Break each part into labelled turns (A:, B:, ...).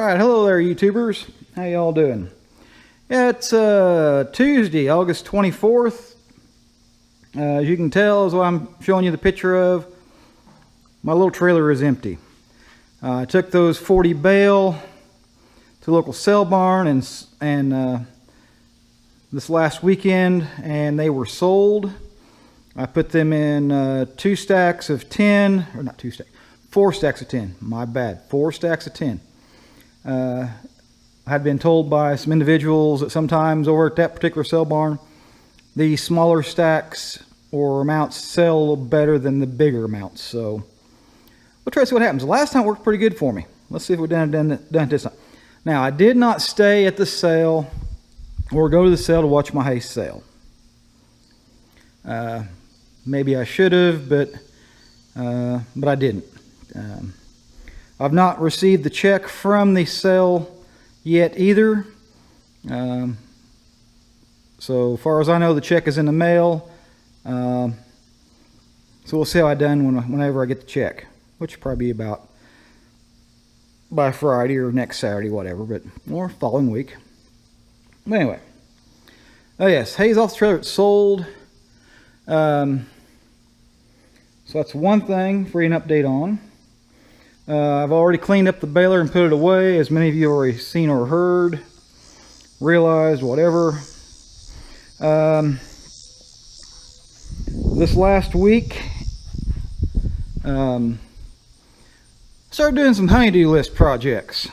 A: Alright, hello there YouTubers. How y'all doing? Yeah, it's Tuesday, August 24th. As you can tell, is what I'm showing you the picture of. My little trailer is empty. I took those 40 bale to the local sale barn and this last weekend, and they were sold. I put them in 2 stacks of 10, or not 2 stacks, 4 stacks of 10. My bad, 4 stacks of 10. I had been told by some individuals that sometimes over at that particular sale barn, the smaller stacks or amounts sell a little better than the bigger amounts. So we'll try to see what happens. The last time it worked pretty good for me. Let's see if we've done it this time. Now, I did not stay at the sale or go to the sale to watch my hay sale. Maybe I should have, but I didn't. I've not received the check from the sale yet either. So far as I know, the check is in the mail. So we'll see how I done whenever I get the check, which will probably be about by Friday or next Saturday, whatever, or following week. But anyway, oh yes, hay's off the trailer. It's sold. So that's one thing for you an update on. I've already cleaned up the baler and put it away, as many of you have already seen or heard, realized, whatever. This last week, started doing some honeydew list projects.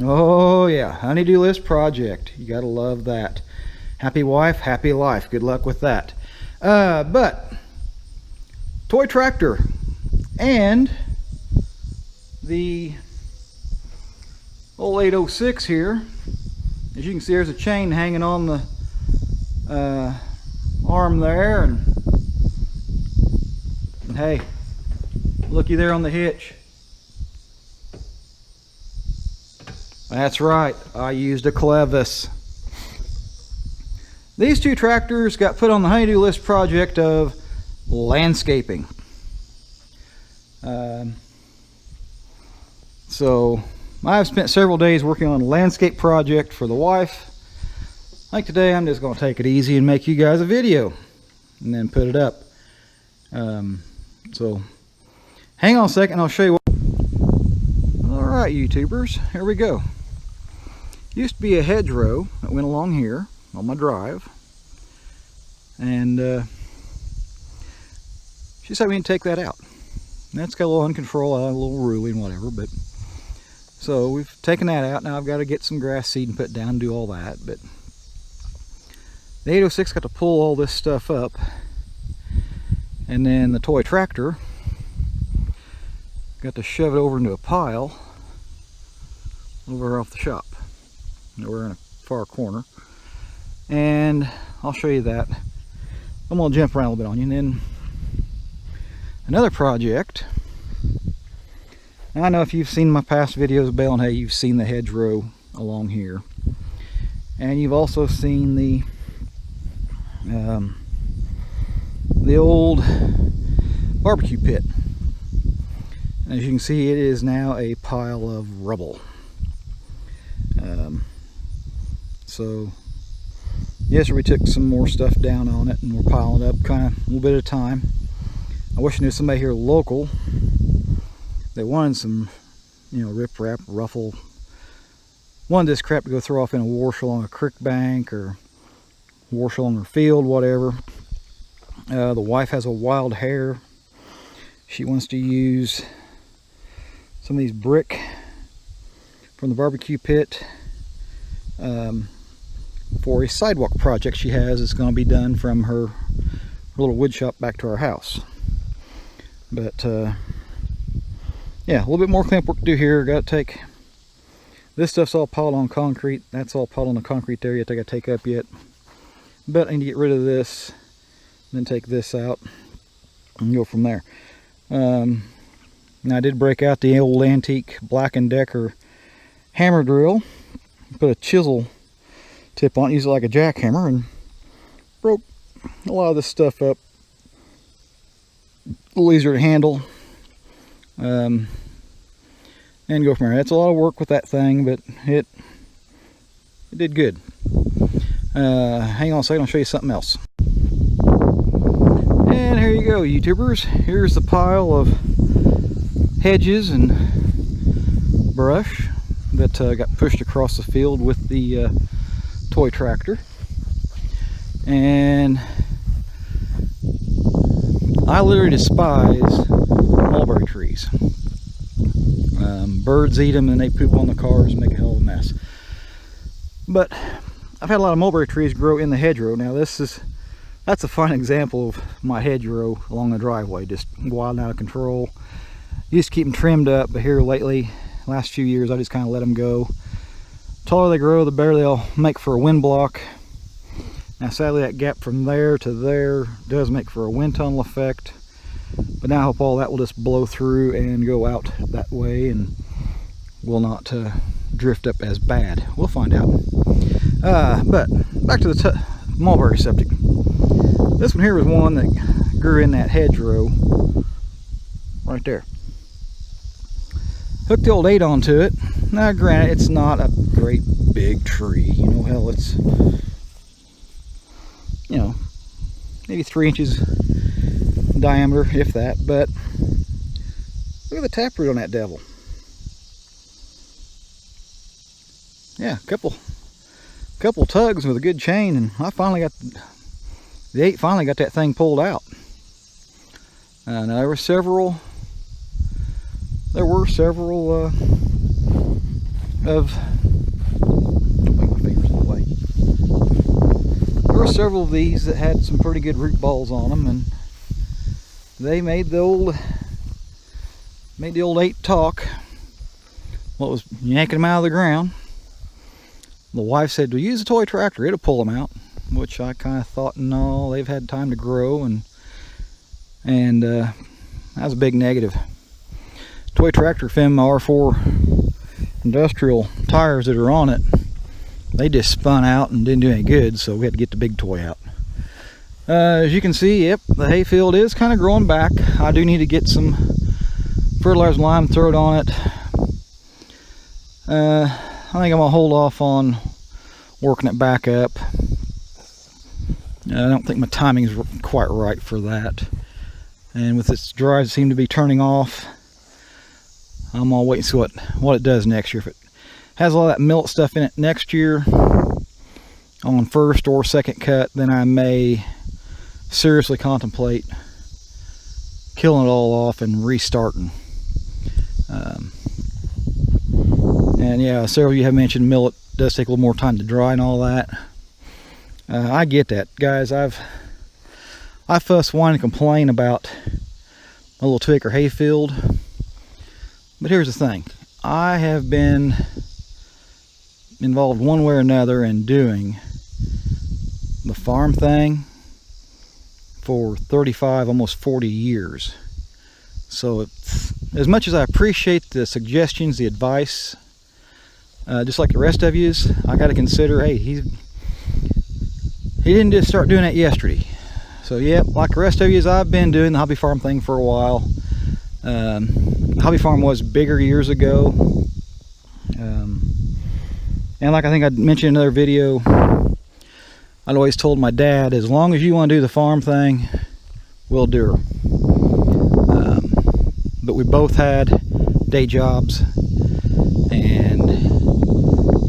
A: Oh yeah, honeydew list project. You gotta love that. Happy wife, happy life. Good luck with that. But toy tractor and the old 806 here. As you can see, there's a chain hanging on the arm there, and hey, looky there on the hitch. That's right, I used a clevis. These 2 tractors got put on the honeydew list project of landscaping. So I've spent several days working on a landscape project for the wife. Like today, I'm just going to take it easy and make you guys a video and then put it up. So hang on a second, I'll show you what. Alright YouTubers, here we go. Used to be a hedgerow that went along here on my drive, and she said we need to take that out. And that's got a little uncontrolled, a little ruling, whatever, but so we've taken that out. Now I've got to get some grass seed and put down and do all that, but the 806 got to pull all this stuff up, and then the toy tractor got to shove it over into a pile over off the shop. We're in a far corner, and I'll show you that. I'm going to jump around a little bit on you. And then another project. Now, I know if you've seen my past videos of baling hay, you've seen the hedgerow along here, and you've also seen the old barbecue pit. And as you can see, it is now a pile of rubble. So yesterday we took some more stuff down on it, and we're piling it up kind of a little bit at a time. I wish I knew somebody here local that wanted some, rip rap, ruffle, wanted this crap to go throw off in a wash along a creek bank or wash along her field, whatever. The wife has a wild hair. She wants to use some of these brick from the barbecue pit for a sidewalk project she has. It's going to be done from her little wood shop back to our house. But yeah, a little bit more cleanup work to do here. Got to take this stuff's all piled on concrete. That's all piled on the concrete there yet. I got to take up yet. But I need to get rid of this, then take this out and go from there. Now I did break out the old antique Black & Decker hammer drill, put a chisel tip on it, use it like a jackhammer, and broke a lot of this stuff up. A little easier to handle. and go from there. That's a lot of work with that thing, but it did good. Hang on a second, I'll show you something else. And here you go, YouTubers. Here's the pile of hedges and brush that got pushed across the field with the toy tractor. And I literally despise mulberry trees. Birds eat them and they poop on the cars and make a hell of a mess. But I've had a lot of mulberry trees grow in the hedgerow. Now that's a fine example of my hedgerow along the driveway, just wild and out of control. Used to keep them trimmed up, but here lately, last few years, I just kind of let them go. The taller they grow, the better they'll make for a wind block. Now sadly that gap from there to there does make for a wind tunnel effect, but now I hope all that will just blow through and go out that way and will not drift up as bad. We'll find out. But back to the mulberry subject. This one here was one that grew in that hedgerow right there. Hooked the old 8 onto it. Now granted, it's not a great big tree, you know, hell, it's, you know, maybe 3 inches diameter, if that, but look at the taproot on that devil. Yeah, a couple tugs with a good chain, and I finally got the 8 finally got that thing pulled out. Now there were several of, don't make my fingers in the way. There were several of these that had some pretty good root balls on them, and they made the old 8 talk. What was yanking them out of the ground. The wife said, "Well, use a toy tractor, it'll pull them out," which I kind of thought, no, they've had time to grow, and that was a big negative. Toy tractor Fem R4 industrial tires that are on it, they just spun out and didn't do any good, so we had to get the big toy out. As you can see, yep, the hayfield is kind of growing back. I do need to get some fertilizer and lime, throw it on it. I think I'm gonna hold off on working it back up. I don't think my timing is quite right for that. And with this dry seem to be turning off, I'm gonna wait and see what it does next year. If it has all that millet stuff in it next year on first or second cut, then I may seriously contemplate killing it all off and restarting. And yeah, several of you have mentioned millet does take a little more time to dry and all that. I get that, guys. I fuss, whine, and complain about a little 2-acre hayfield, but here's the thing: I have been involved one way or another in doing the farm thing for 35, almost 40 years. So it's, as much as I appreciate the suggestions, the advice, just like the rest of yous, I got to consider, hey, he didn't just start doing that yesterday. So yeah, like the rest of yous, I've been doing the hobby farm thing for a while. Hobby farm was bigger years ago, and like I think I mentioned in another video, I'd always told my dad, as long as you want to do the farm thing, we'll do her. But we both had day jobs, and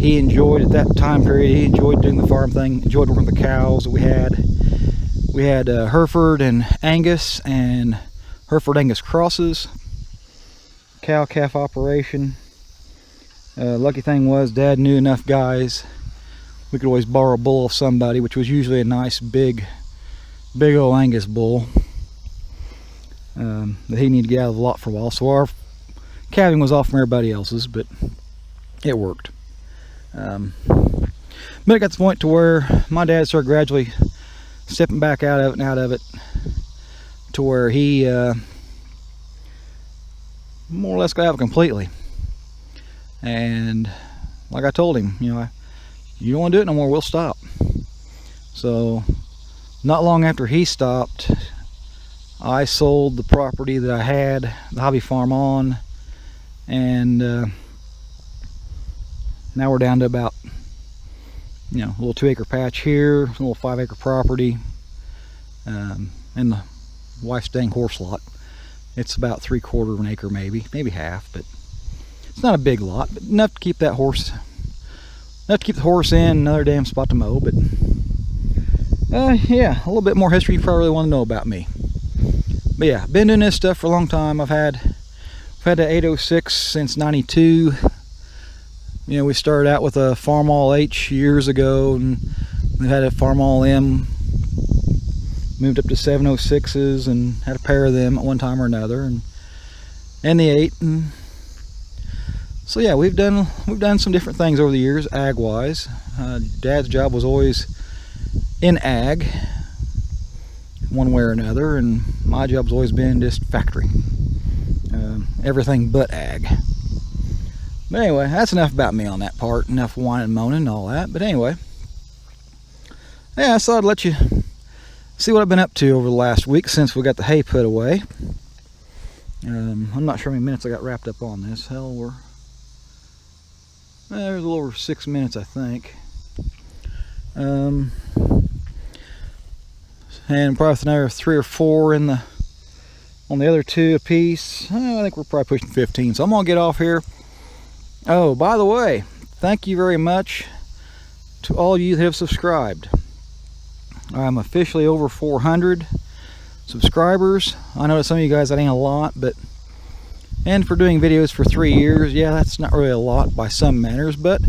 A: he enjoyed, at that time period, he enjoyed doing the farm thing, enjoyed working with the cows that we had. We had Hereford and Angus and Hereford Angus crosses, cow-calf operation. Lucky thing was Dad knew enough guys. We could always borrow a bull of somebody, which was usually a nice big old Angus bull that he needed to get out of the lot for a while. So our calving was off from everybody else's, but it worked. But it got to the point to where my dad started gradually stepping back out of it to where he more or less got out of it completely. And like I told him, you know, you don't want to do it no more, we'll stop. So not long after he stopped, I sold the property that I had the hobby farm on, And now we're down to about, you know, a little 2-acre patch here, a little 5-acre property, and the wife's dang horse lot. It's about 3/4 of an acre, maybe half, but it's not a big lot, but enough to keep that horse, enough to keep the horse in, another damn spot to mow. But yeah, a little bit more history you probably really want to know about me. But yeah, been doing this stuff for a long time. I've had the 806 since '92. You know, we started out with a Farmall H years ago, and we had a Farmall M. Moved up to 706s and had a pair of them at one time or another, and the 8. And so yeah, we've done some different things over the years, ag wise. Dad's job was always in ag, one way or another, and my job's always been just factory, everything but ag. But anyway, that's enough about me on that part. Enough whining and moaning and all that. But anyway, yeah, I thought I'd let you see what I've been up to over the last week since we got the hay put away. I'm not sure how many minutes I got wrapped up on this. Hell, there's a little over 6 minutes, I think. And probably with another 3 or 4 on the other 2 a piece. I think we're probably pushing 15. So I'm gonna get off here. Oh, by the way, thank you very much to all you that have subscribed. I'm officially over 400 subscribers. I know to some of you guys that ain't a lot, and for doing videos for 3 years, yeah, that's not really a lot by some manners, but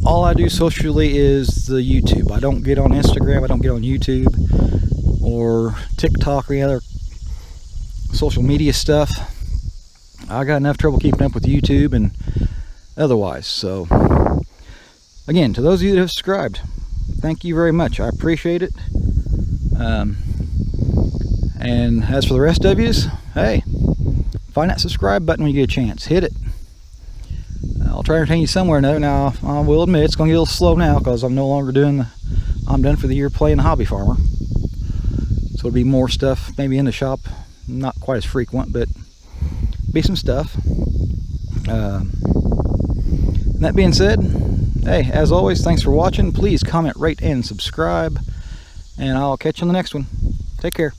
A: all I do socially is the YouTube. I don't get on Instagram, I don't get on YouTube or TikTok or any other social media stuff. I got enough trouble keeping up with YouTube and otherwise. So again, to those of you that have subscribed, thank you very much. I appreciate it. And as for the rest of yous, hey, find that subscribe button when you get a chance. Hit it. I'll try to entertain you somewhere or another. Now, I will admit it's going to get a little slow now because I'm no longer I'm done for the year playing the hobby farmer. So it'll be more stuff maybe in the shop. Not quite as frequent, but be some stuff. That being said, hey, as always, thanks for watching. Please comment, rate, and subscribe, and I'll catch you on the next one. Take care.